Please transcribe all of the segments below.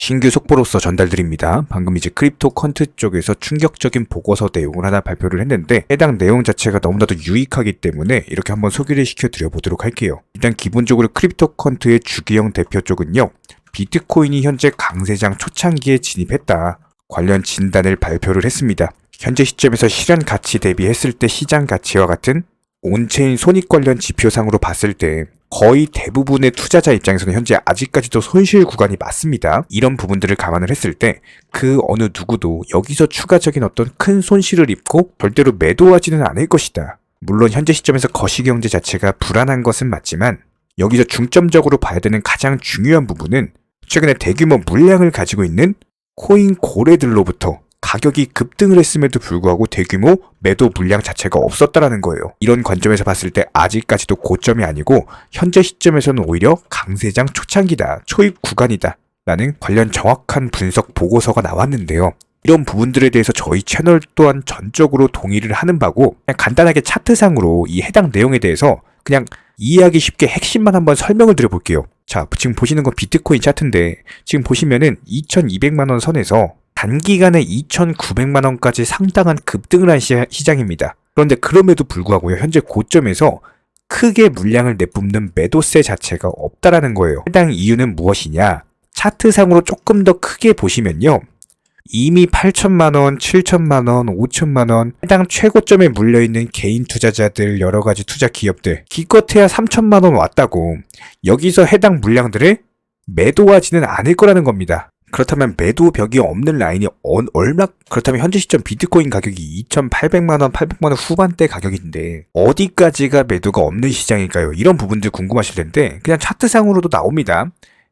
신규 속보로서 전달드립니다. 방금 이제 크립토컨트 쪽에서 충격적인 보고서 내용을 하나 발표를 했는데 해당 내용 자체가 너무나도 유익하기 때문에 이렇게 한번 소개를 시켜드려 보도록 할게요. 일단 기본적으로 크립토컨트의 주기영 대표 쪽은요. 비트코인이 현재 강세장 초창기에 진입했다. 관련 진단을 발표를 했습니다. 현재 시점에서 실현 가치 대비했을 때 시장 가치와 같은 온체인 손익 관련 지표상으로 봤을 때 거의 대부분의 투자자 입장에서는 현재 아직까지도 손실 구간이 맞습니다. 이런 부분들을 감안을 했을 때 그 어느 누구도 여기서 추가적인 어떤 큰 손실을 입고 절대로 매도하지는 않을 것이다. 물론 현재 시점에서 거시경제 자체가 불안한 것은 맞지만 여기서 중점적으로 봐야 되는 가장 중요한 부분은 최근에 대규모 물량을 가지고 있는 코인 고래들로부터 가격이 급등을 했음에도 불구하고 대규모 매도 물량 자체가 없었다라는 거예요. 이런 관점에서 봤을 때 아직까지도 고점이 아니고 현재 시점에서는 오히려 강세장 초창기다, 초입 구간이다 라는 관련 정확한 분석 보고서가 나왔는데요. 이런 부분들에 대해서 저희 채널 또한 전적으로 동의를 하는 바고 그냥 간단하게 차트상으로 이 해당 내용에 대해서 그냥 이해하기 쉽게 핵심만 한번 설명을 드려볼게요. 자, 지금 보시는 건 비트코인 차트인데 지금 보시면은 2200만원 선에서 단기간에 2,900만원까지 상당한 급등을 한 시장입니다. 그런데 그럼에도 불구하고요. 현재 고점에서 크게 물량을 내뿜는 매도세 자체가 없다라는 거예요. 해당 이유는 무엇이냐? 차트상으로 조금 더 크게 보시면요. 이미 8천만원, 7천만원, 5천만원 해당 최고점에 물려있는 개인 투자자들 여러가지 투자 기업들 기껏해야 3천만원 왔다고 여기서 해당 물량들을 매도하지는 않을 거라는 겁니다. 그렇다면 매도 벽이 없는 라인이 얼마? 그렇다면 현재 시점 비트코인 가격이 2,800만원, 800만원 후반대 가격인데 어디까지가 매도가 없는 시장일까요? 이런 부분들 궁금하실 텐데 그냥 차트상으로도 나옵니다.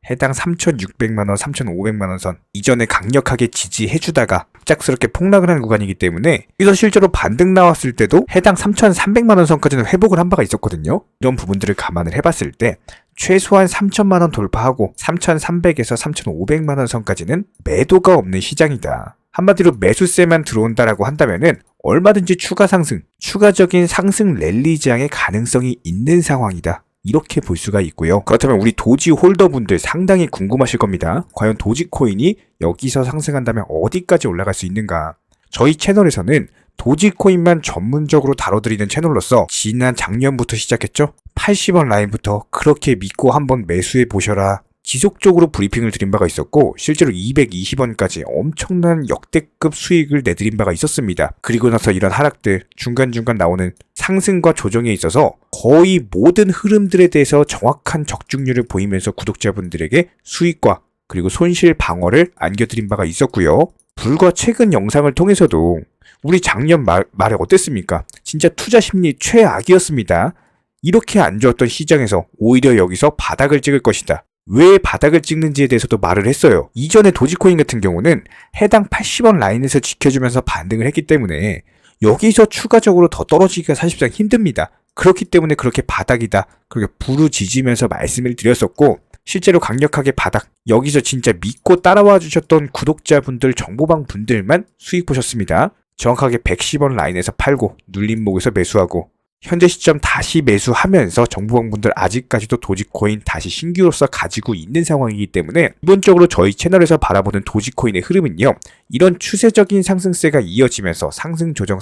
해당 3,600만원, 3,500만원 선 이전에 강력하게 지지해주다가 갑작스럽게 폭락을 한 구간이기 때문에 여기서 실제로 반등 나왔을 때도 해당 3,300만원 선까지는 회복을 한 바가 있었거든요. 이런 부분들을 감안을 해봤을 때 최소한 3천만원 돌파하고 3,300에서 3,500만원 선까지는 매도가 없는 시장이다. 한마디로 매수세만 들어온다라고 한다면은 얼마든지 추가 상승, 추가적인 상승 랠리장의 가능성이 있는 상황이다. 이렇게 볼 수가 있고요. 그렇다면 우리 도지 홀더분들 상당히 궁금하실 겁니다. 과연 도지코인이 여기서 상승한다면 어디까지 올라갈 수 있는가? 저희 채널에서는 도지코인만 전문적으로 다뤄드리는 채널로서 지난 작년부터 시작했죠. 80원 라인부터 그렇게 믿고 한번 매수해 보셔라. 지속적으로 브리핑을 드린 바가 있었고 실제로 220원까지 엄청난 역대급 수익을 내드린 바가 있었습니다. 그리고 나서 이런 하락들 중간중간 나오는 상승과 조정에 있어서 거의 모든 흐름들에 대해서 정확한 적중률을 보이면서 구독자분들에게 수익과 그리고 손실 방어를 안겨드린 바가 있었고요. 불과 최근 영상을 통해서도 우리 작년 말에 어땠습니까? 진짜 투자 심리 최악이었습니다. 이렇게 안 좋았던 시장에서 오히려 여기서 바닥을 찍을 것이다. 왜 바닥을 찍는지에 대해서도 말을 했어요. 이전에 도지코인 같은 경우는 해당 80원 라인에서 지켜주면서 반등을 했기 때문에 여기서 추가적으로 더 떨어지기가 사실상 힘듭니다. 그렇기 때문에 그렇게 바닥이다. 그렇게 부르짖으면서 말씀을 드렸었고 실제로 강력하게 바닥 여기서 진짜 믿고 따라와 주셨던 구독자분들 정보방 분들만 수익 보셨습니다. 정확하게 110원 라인에서 팔고 눌림목에서 매수하고 현재 시점 다시 매수하면서 정보방분들 아직까지도 도지코인 다시 신규로서 가지고 있는 상황이기 때문에 기본적으로 저희 채널에서 바라보는 도지코인의 흐름은요. 이런 추세적인 상승세가 이어지면서 상승 조정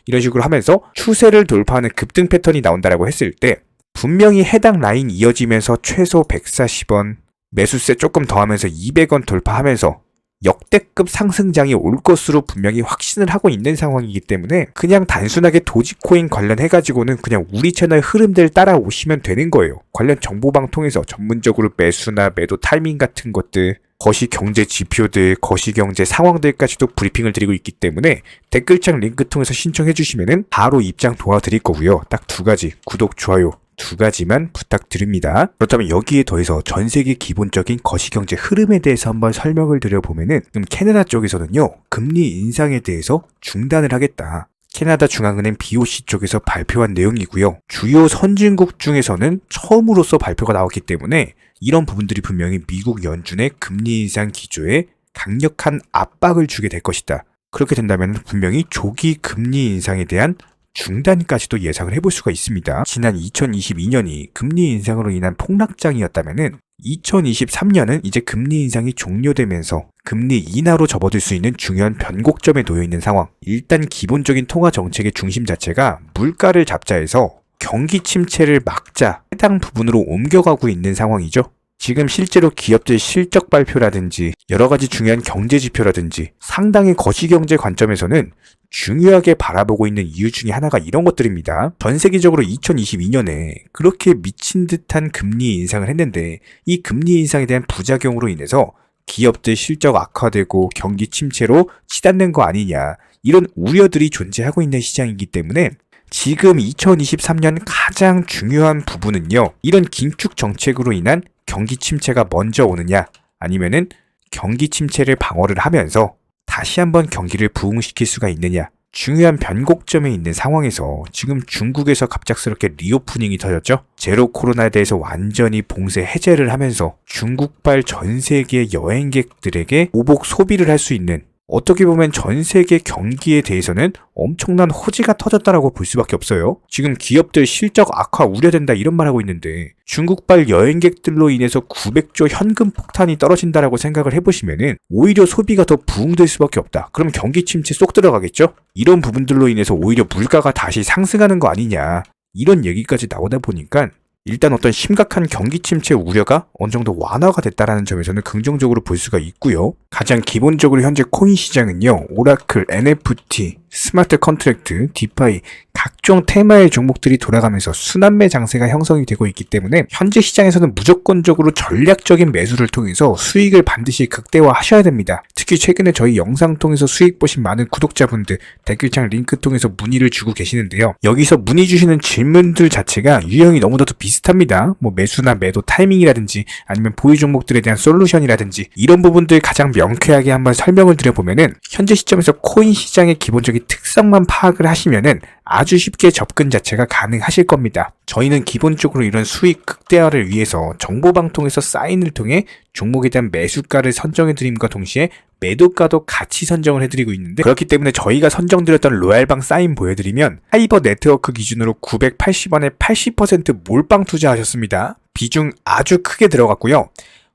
이런 식으로 하면서 추세를 돌파하는 급등 패턴이 나온다라고 했을 때 분명히 해당 라인 이어지면서 최소 140원 매수세 조금 더 하면서 200원 돌파하면서 역대급 상승장이 올 것으로 분명히 확신을 하고 있는 상황이기 때문에 그냥 단순하게 도지코인 관련해가지고는 그냥 우리 채널 흐름들 따라오시면 되는 거예요. 관련 정보방 통해서 전문적으로 매수나 매도 타이밍 같은 것들 거시경제 지표들, 거시경제 상황들까지도 브리핑을 드리고 있기 때문에 댓글창 링크 통해서 신청해 주시면은 바로 입장 도와드릴 거고요. 딱 2가지 구독, 좋아요 2가지만 부탁드립니다. 그렇다면 여기에 더해서 전세계 기본적인 거시경제 흐름에 대해서 한번 설명을 드려보면은 캐나다 쪽에서는요. 금리 인상에 대해서 중단을 하겠다. 캐나다 중앙은행 BOC 쪽에서 발표한 내용이고요. 주요 선진국 중에서는 처음으로서 발표가 나왔기 때문에 이런 부분들이 분명히 미국 연준의 금리 인상 기조에 강력한 압박을 주게 될 것이다. 그렇게 된다면 분명히 조기 금리 인상에 대한 중단까지도 예상을 해볼 수가 있습니다. 지난 2022년이 금리 인상으로 인한 폭락장이었다면은 2023년은 이제 금리 인상이 종료되면서 금리 인하로 접어들 수 있는 중요한 변곡점에 놓여 있는 상황. 일단 기본적인 통화 정책의 중심 자체가 물가를 잡자 해서 경기 침체를 막자 해당 부분으로 옮겨가고 있는 상황이죠. 지금 실제로 기업들 실적 발표라든지 여러 가지 중요한 경제 지표라든지 상당히 거시경제 관점에서는 중요하게 바라보고 있는 이유 중에 하나가 이런 것들입니다. 전 세계적으로 2022년에 그렇게 미친 듯한 금리 인상을 했는데 이 금리 인상에 대한 부작용으로 인해서 기업들 실적 악화되고 경기 침체로 치닫는 거 아니냐, 이런 우려들이 존재하고 있는 시장이기 때문에 지금 2023년 가장 중요한 부분은요, 이런 긴축 정책으로 인한 경기 침체가 먼저 오느냐, 아니면은 경기 침체를 방어를 하면서 다시 한번 경기를 부흥시킬 수가 있느냐, 중요한 변곡점에 있는 상황에서 지금 중국에서 갑작스럽게 리오프닝이 터졌죠. 제로 코로나에 대해서 완전히 봉쇄 해제를 하면서 중국발 전 세계 여행객들에게 오복 소비를 할 수 있는, 어떻게 보면 전 세계 경기에 대해서는 엄청난 호재가 터졌다라고 볼 수밖에 없어요. 지금 기업들 실적 악화 우려된다 이런 말 하고 있는데 중국발 여행객들로 인해서 900조 현금 폭탄이 떨어진다라고 생각을 해보시면은 오히려 소비가 더 부흥될 수밖에 없다. 그럼 경기 침체 쏙 들어가겠죠? 이런 부분들로 인해서 오히려 물가가 다시 상승하는 거 아니냐, 이런 얘기까지 나오다 보니까 일단 어떤 심각한 경기 침체 우려가 어느 정도 완화가 됐다라는 점에서는 긍정적으로 볼 수가 있고요. 가장 기본적으로 현재 코인 시장은요, 오라클, NFT, 스마트 컨트랙트, 디파이, 각종 테마의 종목들이 돌아가면서 순환매 장세가 형성이 되고 있기 때문에 현재 시장에서는 무조건적으로 전략적인 매수를 통해서 수익을 반드시 극대화하셔야 됩니다. 특히 최근에 저희 영상 통해서 수익 보신 많은 구독자분들 댓글창 링크 통해서 문의를 주고 계시는데요. 여기서 문의 주시는 질문들 자체가 유형이 너무나도 비슷합니다. 뭐 매수나 매도 타이밍이라든지 아니면 보유 종목들에 대한 솔루션이라든지 이런 부분들 가장 명쾌하게 한번 설명을 드려보면은 현재 시점에서 코인 시장의 기본적인 특성만 파악을 하시면은 아주 쉽게 접근 자체가 가능하실 겁니다. 저희는 기본적으로 이런 수익 극대화를 위해서 정보방통에서 사인을 통해 종목에 대한 매수가를 선정해드림과 동시에 매도가도 같이 선정을 해드리고 있는데, 그렇기 때문에 저희가 선정드렸던 로얄방 사인 보여드리면 하이버 네트워크 기준으로 980원에 80% 몰빵 투자하셨습니다. 비중 아주 크게 들어갔고요.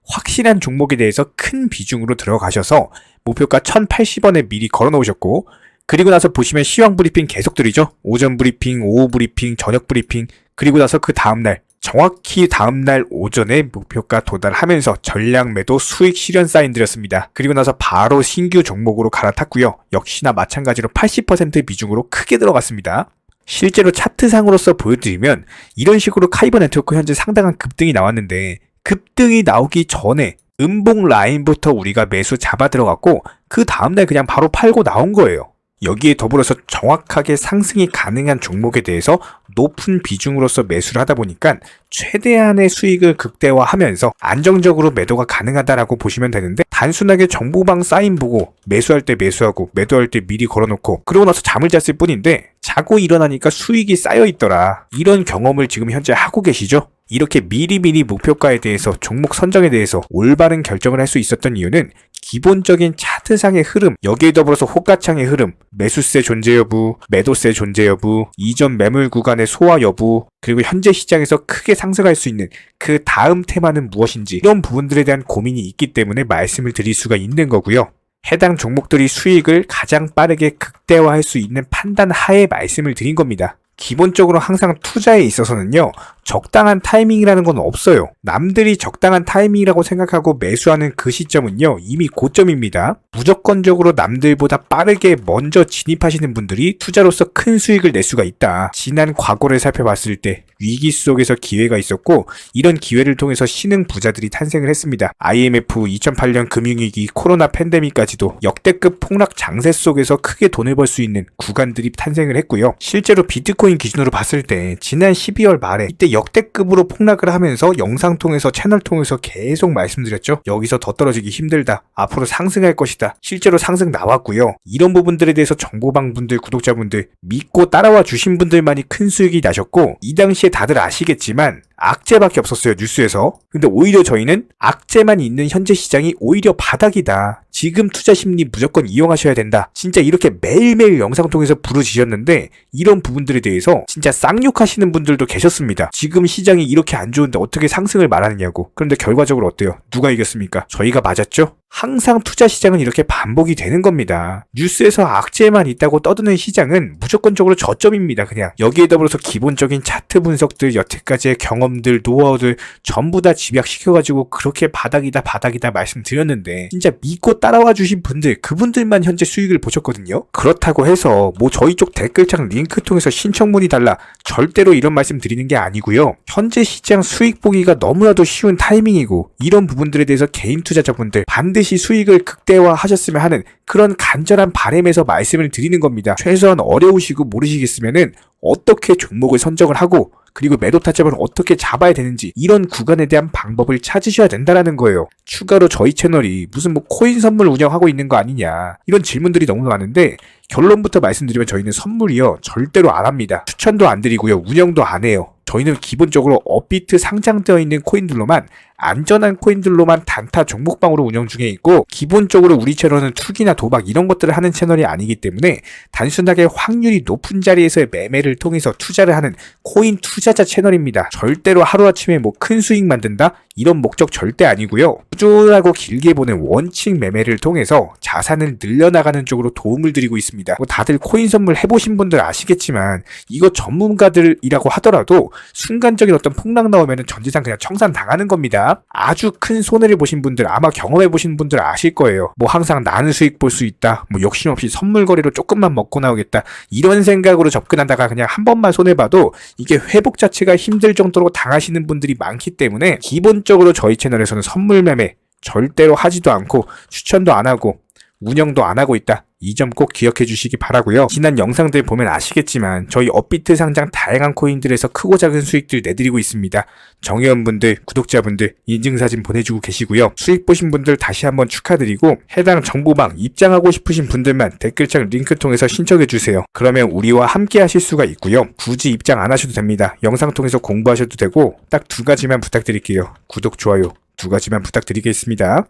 확실한 종목에 대해서 큰 비중으로 들어가셔서 목표가 1080원에 미리 걸어놓으셨고, 그리고 나서 보시면 시황 브리핑 계속 드리죠. 오전 브리핑, 오후 브리핑, 저녁 브리핑, 그리고 나서 그 다음날, 정확히 다음날 오전에 목표가 도달하면서 전략 매도 수익 실현 사인 드렸습니다. 그리고 나서 바로 신규 종목으로 갈아탔고요. 역시나 마찬가지로 80% 비중으로 크게 들어갔습니다. 실제로 차트상으로서 보여드리면 이런 식으로 카이버 네트워크 현재 상당한 급등이 나왔는데, 급등이 나오기 전에 음봉 라인부터 우리가 매수 잡아 들어갔고 그 다음날 그냥 바로 팔고 나온 거예요. 여기에 더불어서 정확하게 상승이 가능한 종목에 대해서 높은 비중으로서 매수를 하다 보니까 최대한의 수익을 극대화하면서 안정적으로 매도가 가능하다라고 보시면 되는데, 단순하게 정보방 사인 보고 매수할 때 매수하고 매도할 때 미리 걸어놓고 그러고 나서 잠을 잤을 뿐인데 자고 일어나니까 수익이 쌓여있더라, 이런 경험을 지금 현재 하고 계시죠? 이렇게 미리미리 목표가에 대해서 종목 선정에 대해서 올바른 결정을 할 수 있었던 이유는 기본적인 차트상의 흐름, 여기에 더불어서 호가창의 흐름, 매수세 존재 여부, 매도세 존재 여부, 이전 매물 구간의 소화 여부, 그리고 현재 시장에서 크게 상승할 수 있는 그 다음 테마는 무엇인지, 이런 부분들에 대한 고민이 있기 때문에 말씀을 드릴 수가 있는 거고요. 해당 종목들이 수익을 가장 빠르게 극대화할 수 있는 판단 하에 말씀을 드린 겁니다. 기본적으로 항상 투자에 있어서는요, 적당한 타이밍이라는 건 없어요. 남들이 적당한 타이밍이라고 생각하고 매수하는 그 시점은요, 이미 고점입니다. 무조건적으로 남들보다 빠르게 먼저 진입하시는 분들이 투자로서 큰 수익을 낼 수가 있다. 지난 과거를 살펴봤을 때 위기 속에서 기회가 있었고, 이런 기회를 통해서 신흥 부자들이 탄생을 했습니다. IMF, 2008년 금융위기, 코로나 팬데믹까지도 역대급 폭락 장세 속에서 크게 돈을 벌 수 있는 구간들이 탄생을 했고요. 실제로 비트코인 기준으로 봤을 때 지난 12월 말에 이때 역대급으로 폭락을 하면서 영상 통해서 채널 통해서 계속 말씀드렸죠. 여기서 더 떨어지기 힘들다, 앞으로 상승할 것이다. 실제로 상승 나왔고요. 이런 부분들에 대해서 정보방 분들, 구독자분들 믿고 따라와 주신 분들만이 큰 수익이 나셨고, 이 당시에 다들 아시겠지만 악재밖에 없었어요, 뉴스에서. 근데 오히려 저희는 악재만 있는 현재 시장이 오히려 바닥이다, 지금 투자 심리 무조건 이용하셔야 된다. 진짜 이렇게 매일매일 영상 통해서 부르짖었는데 이런 부분들에 대해서 진짜 쌍욕하시는 분들도 계셨습니다. 지금 시장이 이렇게 안 좋은데 어떻게 상승을 말하느냐고. 그런데 결과적으로 어때요? 누가 이겼습니까? 저희가 맞았죠? 항상 투자 시장은 이렇게 반복이 되는 겁니다. 뉴스에서 악재만 있다고 떠드는 시장은 무조건적으로 저점입니다. 그냥 여기에 더불어서 기본적인 차트 분석들, 여태까지의 경험들, 노하우들 전부 다 집약시켜가지고 그렇게 바닥이다 말씀드렸는데 진짜 믿고 따라와 주신 분들, 그분들만 현재 수익을 보셨거든요. 그렇다고 해서 뭐 저희 쪽 댓글창 링크 통해서 신청문의 달라, 절대로 이런 말씀 드리는 게 아니고요. 현재 시장 수익 보기가 너무나도 쉬운 타이밍이고 이런 부분들에 대해서 개인 투자자분들 반드시 수익을 극대화하셨으면 하는 그런 간절한 바람에서 말씀을 드리는 겁니다. 최소한 어려우시고 모르시겠으면은 어떻게 종목을 선정을 하고 그리고 매도 타점을 어떻게 잡아야 되는지 이런 구간에 대한 방법을 찾으셔야 된다라는 거예요. 추가로 저희 채널이 무슨 뭐 코인 선물 운영하고 있는 거 아니냐 이런 질문들이 너무 많은데 결론부터 말씀드리면 저희는 선물이요 절대로 안 합니다. 추천도 안 드리고요. 운영도 안 해요. 저희는 기본적으로 업비트 상장되어 있는 코인들로만, 안전한 코인들로만 단타 종목방으로 운영 중에 있고, 기본적으로 우리 채널은 투기나 도박 이런 것들을 하는 채널이 아니기 때문에 단순하게 확률이 높은 자리에서의 매매를 통해서 투자를 하는 코인 투자자 채널입니다. 절대로 하루아침에 뭐 큰 수익 만든다? 이런 목적 절대 아니고요. 꾸준하고 길게 보는 원칙 매매를 통해서 자산을 늘려나가는 쪽으로 도움을 드리고 있습니다. 뭐 다들 코인 선물 해보신 분들 아시겠지만 이거 전문가들이라고 하더라도 순간적인 어떤 폭락 나오면 전재산 그냥 청산 당하는 겁니다. 아주 큰 손해를 보신 분들, 아마 경험해보신 분들 아실 거예요. 뭐 항상 나는 수익 볼 수 있다, 뭐 욕심 없이 선물 거래로 조금만 먹고 나오겠다, 이런 생각으로 접근하다가 그냥 한 번만 손해봐도 이게 회복 자체가 힘들 정도로 당하시는 분들이 많기 때문에 기본적으로 저희 채널에서는 선물 매매 절대로 하지도 않고 추천도 안 하고 운영도 안 하고 있다. 이 점 꼭 기억해 주시기 바라고요. 지난 영상들 보면 아시겠지만 저희 업비트 상장 다양한 코인들에서 크고 작은 수익들 내드리고 있습니다. 정회원분들, 구독자분들 인증사진 보내주고 계시고요. 수익 보신 분들 다시 한번 축하드리고 해당 정보방 입장하고 싶으신 분들만 댓글창 링크 통해서 신청해 주세요. 그러면 우리와 함께 하실 수가 있고요. 굳이 입장 안 하셔도 됩니다. 영상 통해서 공부하셔도 되고 딱 두 가지만 부탁드릴게요. 구독, 좋아요 두 가지만 부탁드리겠습니다.